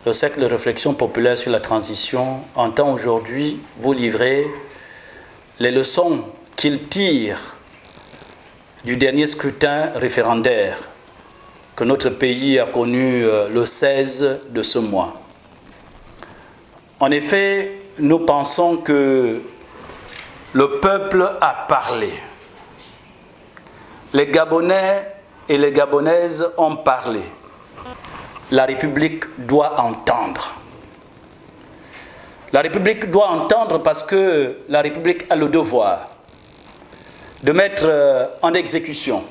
le cercle de réflexion populaire sur la transition entend aujourd'hui vous livrer les leçons qu'il tire du dernier scrutin référendaire que notre pays a connu le 16 de ce mois. En effet, nous pensons que le peuple a parlé. Les Gabonais et les Gabonaises ont parlé. La République doit entendre. La République doit entendre parce que la République a le devoir de mettre en exécution,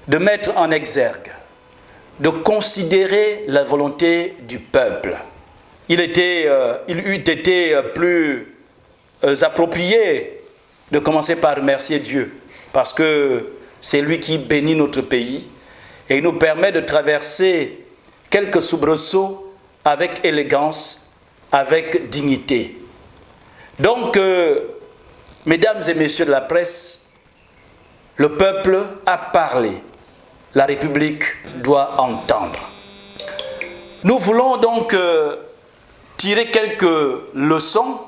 de mettre en exergue, de considérer la volonté du peuple. Il eût été plus approprié de commencer par remercier Dieu parce que c'est lui qui bénit notre pays et nous permet de traverser quelques soubresauts avec élégance, avec dignité. Donc, mesdames et messieurs de la presse, le peuple a parlé. La République doit entendre. Nous voulons donc tirer quelques leçons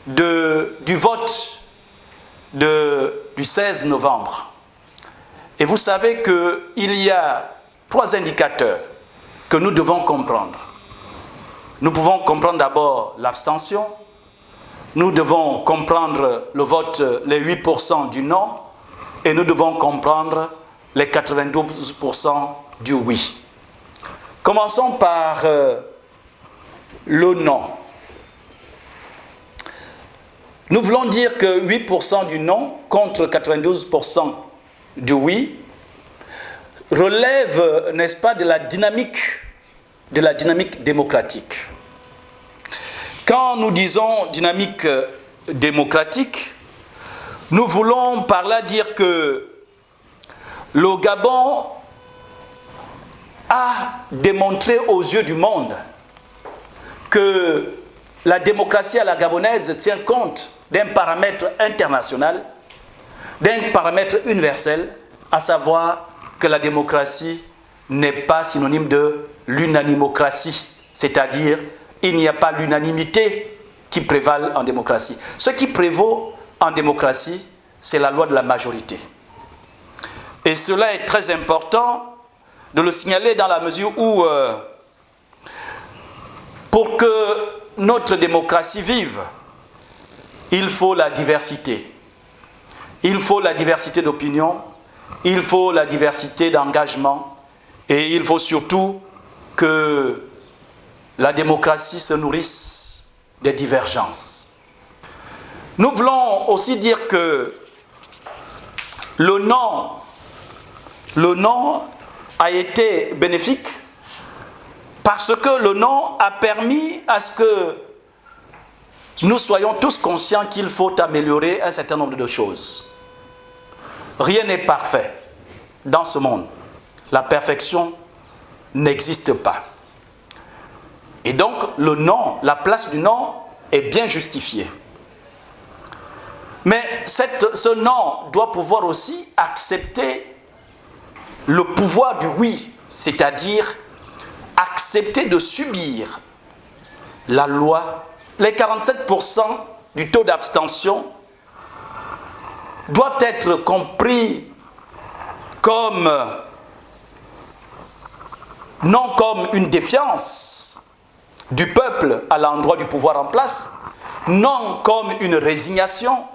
du vote du 16 novembre. Et vous savez qu'il y a 3 indicateurs que nous devons comprendre. Nous pouvons comprendre d'abord l'abstention, nous devons comprendre le vote, les 8% du non, et nous devons comprendre les 92% du oui. Commençons par le non. Nous voulons dire que 8% du non contre 92% du oui relève, n'est-ce pas, de la dynamique démocratique. Quand nous disons dynamique démocratique, nous voulons par là dire que le Gabon a démontré aux yeux du monde que la démocratie à la gabonaise tient compte d'un paramètre international, d'un paramètre universel, à savoir que la démocratie n'est pas synonyme de l'unanimocratie, c'est-à-dire il n'y a pas l'unanimité qui prévale en démocratie. Ce qui prévaut en démocratie, c'est la loi de la majorité. Et cela est très important de le signaler dans la mesure où, pour que notre démocratie vive, il faut la diversité. Il faut la diversité d'opinion, il faut la diversité d'engagement et il faut surtout que la démocratie se nourrisse des divergences. Nous voulons aussi dire que le non a été bénéfique parce que le non a permis à ce que nous soyons tous conscients qu'il faut améliorer un certain nombre de choses. Rien n'est parfait dans ce monde. La perfection n'existe pas. Et donc, le non, la place du non est bien justifiée. Mais ce non doit pouvoir aussi accepter le pouvoir du oui, c'est-à-dire accepter de subir la loi. Les 47% du taux d'abstention doivent être compris comme, non comme une défiance du peuple à l'endroit du pouvoir en place, non comme une résignation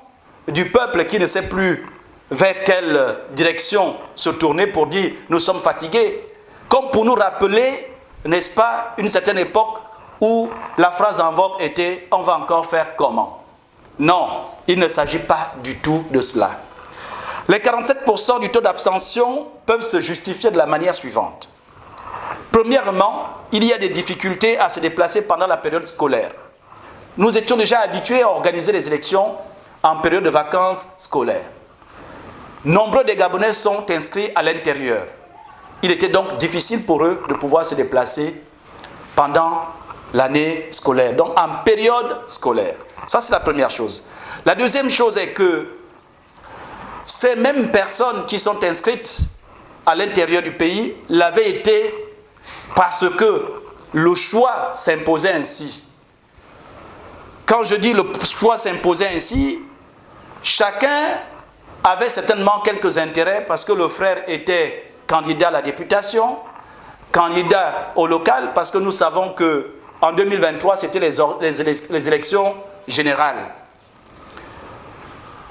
du peuple qui ne sait plus vers quelle direction se tourner pour dire « nous sommes fatigués », comme pour nous rappeler, n'est-ce pas, une certaine époque où la phrase en vogue était « on va encore faire comment ?» Non, il ne s'agit pas du tout de cela. Les 47% du taux d'abstention peuvent se justifier de la manière suivante. Premièrement, il y a des difficultés à se déplacer pendant la période scolaire. Nous étions déjà habitués à organiser les élections en période de vacances scolaires. Nombreux des Gabonais sont inscrits à l'intérieur. Il était donc difficile pour eux de pouvoir se déplacer pendant l'année scolaire, donc en période scolaire. Ça, c'est la première chose. La deuxième chose est que ces mêmes personnes qui sont inscrites à l'intérieur du pays l'avaient été parce que le choix s'imposait ainsi. Quand je dis le choix s'imposait ainsi, chacun avait certainement quelques intérêts parce que le frère était candidat à la députation, candidat au local, parce que nous savons qu'en 2023, c'était les élections générales.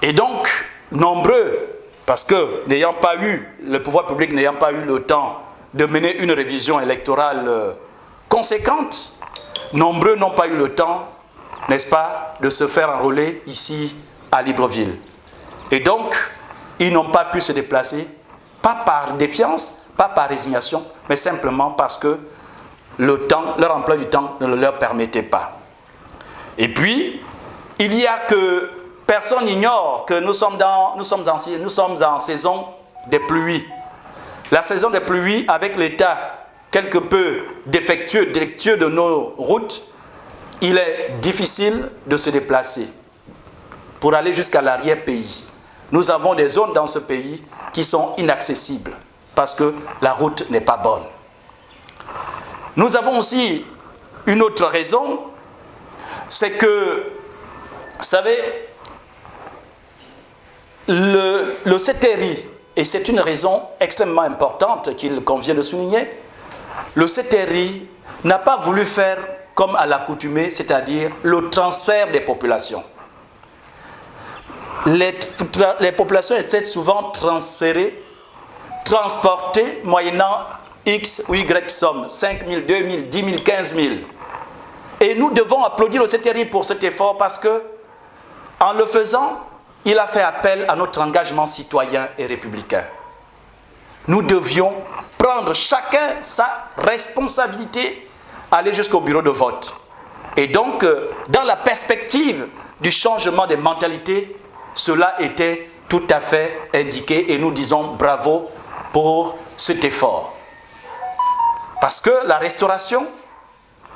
Et donc, nombreux, parce que n'ayant pas eu, le pouvoir public n'ayant pas eu le temps de mener une révision électorale conséquente, nombreux n'ont pas eu le temps, n'est-ce pas, de se faire enrôler ici à Libreville. Et donc, ils n'ont pas pu se déplacer, pas par défiance, pas par résignation, mais simplement parce que le temps, leur emploi du temps ne le leur permettait pas. Et puis, il y a que personne n'ignore que nous sommes en saison des pluies. La saison des pluies, avec l'état quelque peu défectueux de nos routes, il est difficile de se déplacer pour aller jusqu'à l'arrière-pays. Nous avons des zones dans ce pays qui sont inaccessibles parce que la route n'est pas bonne. Nous avons aussi une autre raison, c'est que, vous savez, le CTRI, et c'est une raison extrêmement importante qu'il convient de souligner, le CTRI n'a pas voulu faire comme à l'accoutumée, c'est-à-dire le transfert des populations. Les populations étaient souvent transférées, transportées, moyennant X ou Y somme, 5 000, 2 000, 10 000, 15 000. Et nous devons applaudir le CTRI pour cet effort parce que, en le faisant, il a fait appel à notre engagement citoyen et républicain. Nous devions prendre chacun sa responsabilité, aller jusqu'au bureau de vote. Et donc, dans la perspective du changement des mentalités, cela était tout à fait indiqué et nous disons bravo pour cet effort. Parce que la restauration,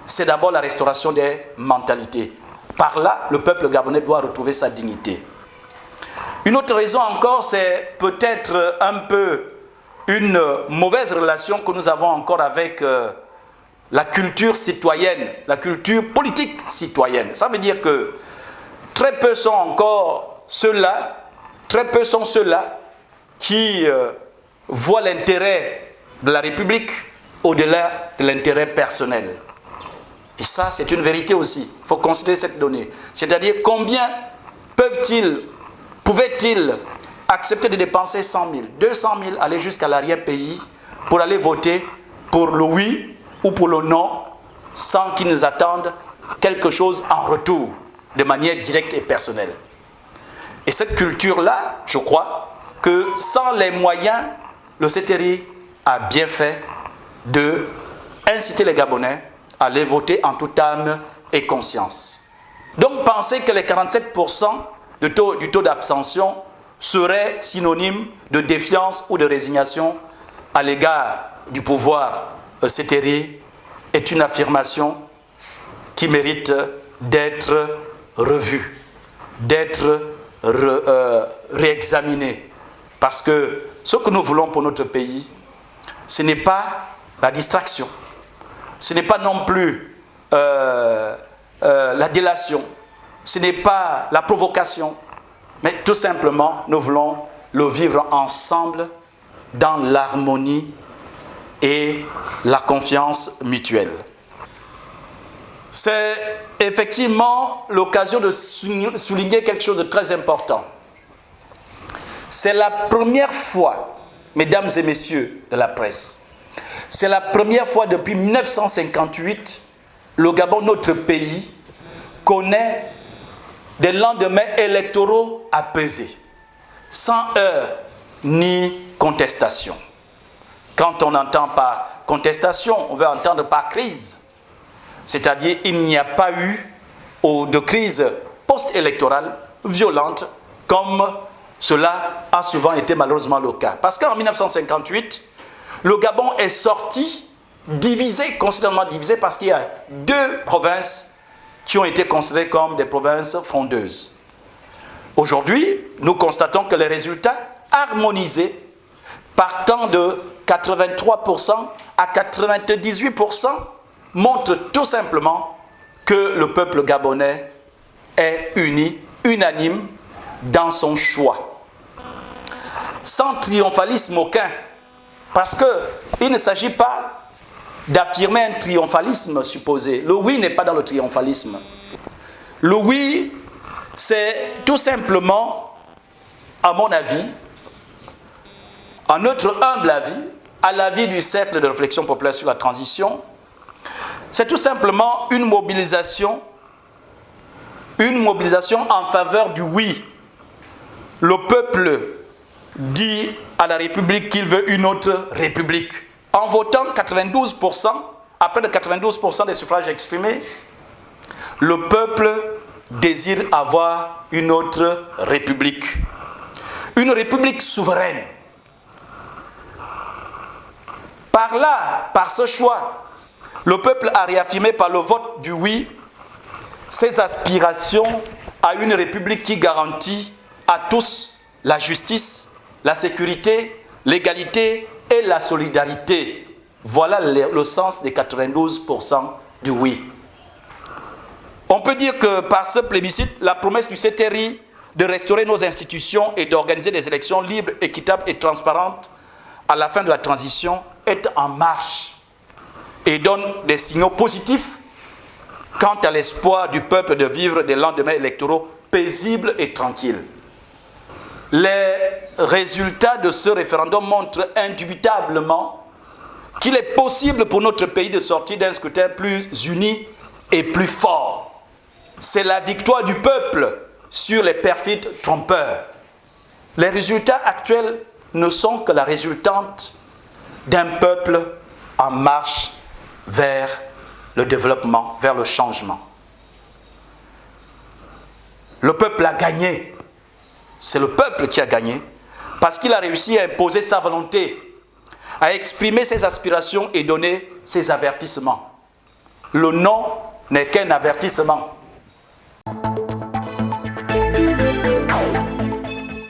c'est d'abord la restauration des mentalités. Par là, le peuple gabonais doit retrouver sa dignité. Une autre raison encore, c'est peut-être un peu une mauvaise relation que nous avons encore avec la culture citoyenne, la culture politique citoyenne. Ça veut dire que très peu sont encore ceux-là, très peu sont ceux-là qui voient l'intérêt de la République au-delà de l'intérêt personnel. Et ça, c'est une vérité aussi. Il faut considérer cette donnée. C'est-à-dire combien pouvaient-ils accepter de dépenser 100 000, 200 000, aller jusqu'à l'arrière-pays pour aller voter pour le oui ou pour le non sans qu'ils nous attendent quelque chose en retour de manière directe et personnelle. Et cette culture-là, je crois que sans les moyens, le CTRI a bien fait de inciter les Gabonais à aller voter en toute âme et conscience. Donc penser que les 47% du taux d'abstention serait synonyme de défiance ou de résignation à l'égard du pouvoir CTRI est une affirmation qui mérite d'être revue, d'être réexaminée. Parce que ce que nous voulons pour notre pays, ce n'est pas la distraction, ce n'est pas non plus la délation, ce n'est pas la provocation, mais tout simplement, nous voulons le vivre ensemble dans l'harmonie et la confiance mutuelle. C'est effectivement l'occasion de souligner quelque chose de très important. C'est la première fois, mesdames et messieurs de la presse, c'est la première fois depuis 1958, le Gabon, notre pays, connaît des lendemains électoraux apaisés, sans heurts ni contestation. Quand on entend par contestation, on veut entendre par crise. C'est-à-dire il n'y a pas eu de crise post-électorale violente comme cela a souvent été malheureusement le cas. Parce qu'en 1958, le Gabon est sorti divisé, considérablement divisé, parce qu'il y a deux provinces qui ont été considérées comme des provinces frondeuses. Aujourd'hui, nous constatons que les résultats harmonisés, partant de 83% à 98%, montre tout simplement que le peuple gabonais est uni, unanime dans son choix. Sans triomphalisme aucun, parce qu'il ne s'agit pas d'affirmer un triomphalisme supposé. Le oui n'est pas dans le triomphalisme. Le oui, c'est tout simplement, à mon avis, à notre humble avis, à l'avis du Cercle de réflexion populaire sur la transition, c'est tout simplement une mobilisation en faveur du oui. Le peuple dit à la République qu'il veut une autre République. En votant 92%, à près de 92% des suffrages exprimés, le peuple désire avoir une autre République. Une République souveraine. Par là, par ce choix, le peuple a réaffirmé par le vote du oui ses aspirations à une République qui garantit à tous la justice, la sécurité, l'égalité et la solidarité. Voilà le sens des 92% du oui. On peut dire que par ce plébiscite, la promesse du CTRI de restaurer nos institutions et d'organiser des élections libres, équitables et transparentes à la fin de la transition est en marche et donne des signaux positifs quant à l'espoir du peuple de vivre des lendemains électoraux paisibles et tranquilles. Les résultats de ce référendum montrent indubitablement qu'il est possible pour notre pays de sortir d'un scrutin plus uni et plus fort. C'est la victoire du peuple sur les perfides trompeurs. Les résultats actuels ne sont que la résultante d'un peuple en marche vers le développement, vers le changement. Le peuple a gagné. C'est le peuple qui a gagné parce qu'il a réussi à imposer sa volonté, à exprimer ses aspirations et donner ses avertissements. Le non n'est qu'un avertissement.